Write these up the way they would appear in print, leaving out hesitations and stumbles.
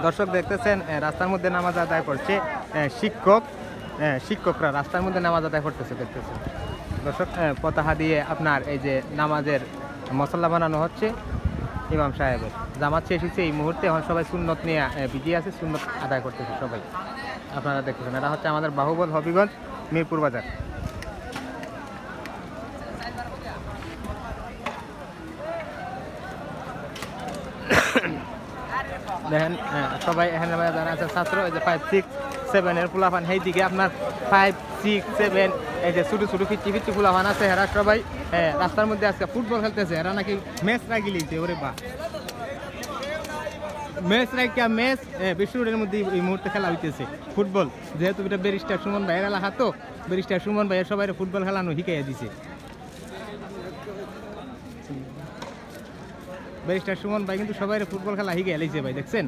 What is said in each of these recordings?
দর্শক দেখতেছেন রাস্তার মধ্যে নামাজ আদায় করছে শিক্ষকরা রাস্তার মধ্যে নামাজ আদায় করতেছে দেখতেছেন দর্শক। পতাকা দিয়ে আপনার এই যে নামাজের মশলা বানানো হচ্ছে ইমাম সাহেবের। জামাত শেষ হচ্ছে এই মুহূর্তে, এখন সবাই সুন্নত নিয়ে বিজি আছে, সুন্নত আদায় করতেছে সবাই। আপনারা দেখতেছেন এটা হচ্ছে আমাদের বাহুবল হবিগঞ্জ মিরপুর বাজার। দেখেন সবাই এখানে যারা আছে ছাত্র, এই যে 5, 6, 7 পোলাপান, সেই দিকে আপনার 5, 6, 7 এই যে ছোটো ছোটো ফিচি পোলাপান আছে, এরা সবাই রাস্তার মধ্যে আজকে ফুটবল খেলতেছে। এরা নাকি ম্যাচ রাখি লিখছে, ওরে বা ম্যাচ বিশ্ব রোডের মধ্যে এই মুহূর্তে খেলা হইতেছে ফুটবল। যেহেতু এটা ব্যারিস্টার সুমন ভাইয়ের এলাকা, তো ব্যারিস্টার সুমন ভাইয়ের সবাই ফুটবল খেলানো শিখাইয়া দিছে। ব্যারিস্টার সুমন ভাই কিন্তু সবাই ফুটবল খেলা শিখাইয়া লাইছে ভাই, দেখছেন?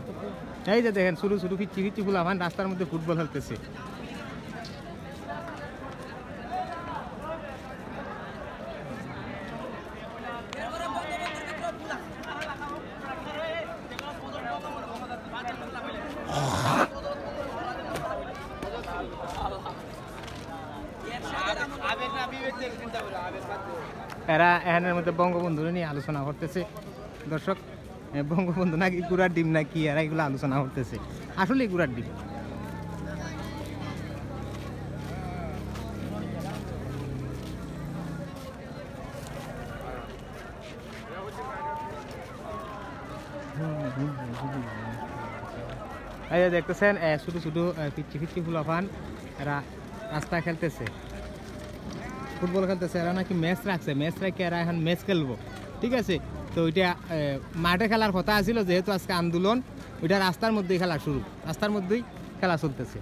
এই যে দেখেন ছোটো ছোটো ফিচি পোলাপান রাস্তার মধ্যে ফুটবল খেলতেছে। এরা এখানের মধ্যে বঙ্গবন্ধু নিয়ে আলোচনা করতেছে দর্শক। বঙ্গবন্ধু নাকি গুড়ার ডিম নাকি, এরা এগুলো আলোচনা করতেছে, আসলে গুড়ার ডিম। এই যে দেখতেছেন ছোটো ছোটো ফিচি ফুলাফান, এরা রাস্তা খেলতেছে, ফুটবল খেলতেছে। এরা নাকি ম্যাচ রাখছে, ম্যাচ রাখে এরা এখন ম্যাচ খেলবো, ঠিক আছে? তো ওইটা মাঠে খেলার কথা ছিল, যেহেতু আজকে আন্দোলন, ওইটা রাস্তার মধ্যেই খেলা শুরু, রাস্তার মধ্যেই খেলা চলতেছে।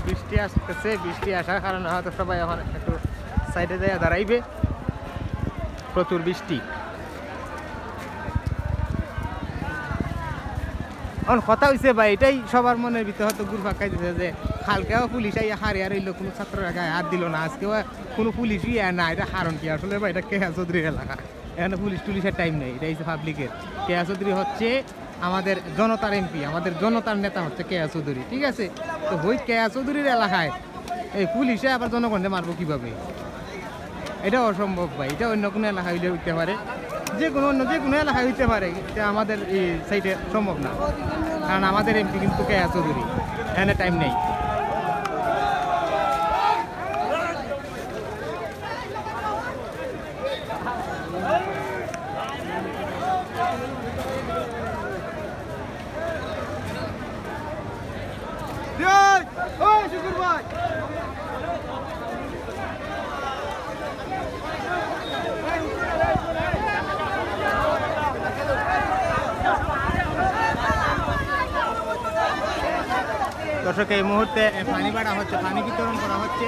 বৃষ্টি আসতেছে, বৃষ্টি আসার কারণে হয়তো সবাই এখন একটু সাইডে যায় দাঁড়াইবে, প্রচুর বৃষ্টি। এখন কথা হয়েছে ভাই, এটাই সবার মনের ভিতরে হয়তো গুড় ফাঁকাই দিতে যে কালকেও পুলিশ আইয়া হারে আর হইলো, কোনো ছাত্ররা গায়ে হাত দিল না, আজকেও কোনো পুলিশই না। এটা কারণ কি আসলে ভাই? এটা কেয়া চৌধুরীর এলাকা, এখানে পুলিশ টুলিশের টাইম নেই, এটা হচ্ছে পাবলিকের। কেয়া চৌধুরী হচ্ছে আমাদের জনতার এমপি, আমাদের জনতার নেতা হচ্ছে কেয়া চৌধুরী, ঠিক আছে? তো ওই কেয়া চৌধুরীর এলাকায় এই পুলিশে আবার জনগণকে মারবো কিভাবে? এটা অসম্ভব ভাই। এটা অন্য কোনো এলাকা হইলে হইতে পারে, যে কোনো এলাকায় হইতে পারে, এটা আমাদের এই সাইডে সম্ভব না, কারণ আমাদের এমপি কিন্তু কেয়া চৌধুরী, এখানে টাইম নেই। দর্শক এই মুহূর্তে পানি বাড়া হচ্ছে, পানি বিতরণ করা হচ্ছে।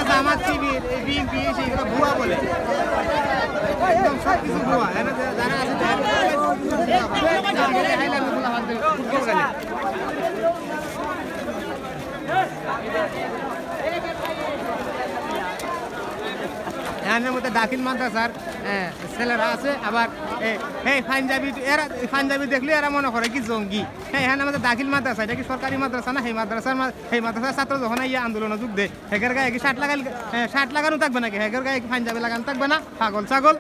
জামাত শিবির বিএনপি সেগুলো ভুয়া বলে একদম সব কিছু ভুয়া যারা আছে এর মধ্যে দাখিল মাদ্রাসার ছেলেরা আছে আবার এই পাঞ্জাবি দেখলে এরা মনে করে কি জঙ্গি। হ্যাঁ এখানে আমাদের দাখিল মাদ্রাসা, এটা কি সরকারি মাদ্রাসা না? সেই মাদ্রাসার ছাত্র যখন এই আন্দোলনে যোগ দেয় হেগের গায়ে কি শার্ট লাগানো থাকবে নাকি? হেগের গায়ে কি পাঞ্জাবি লাগানো থাকবে না? পাগল ছাগল।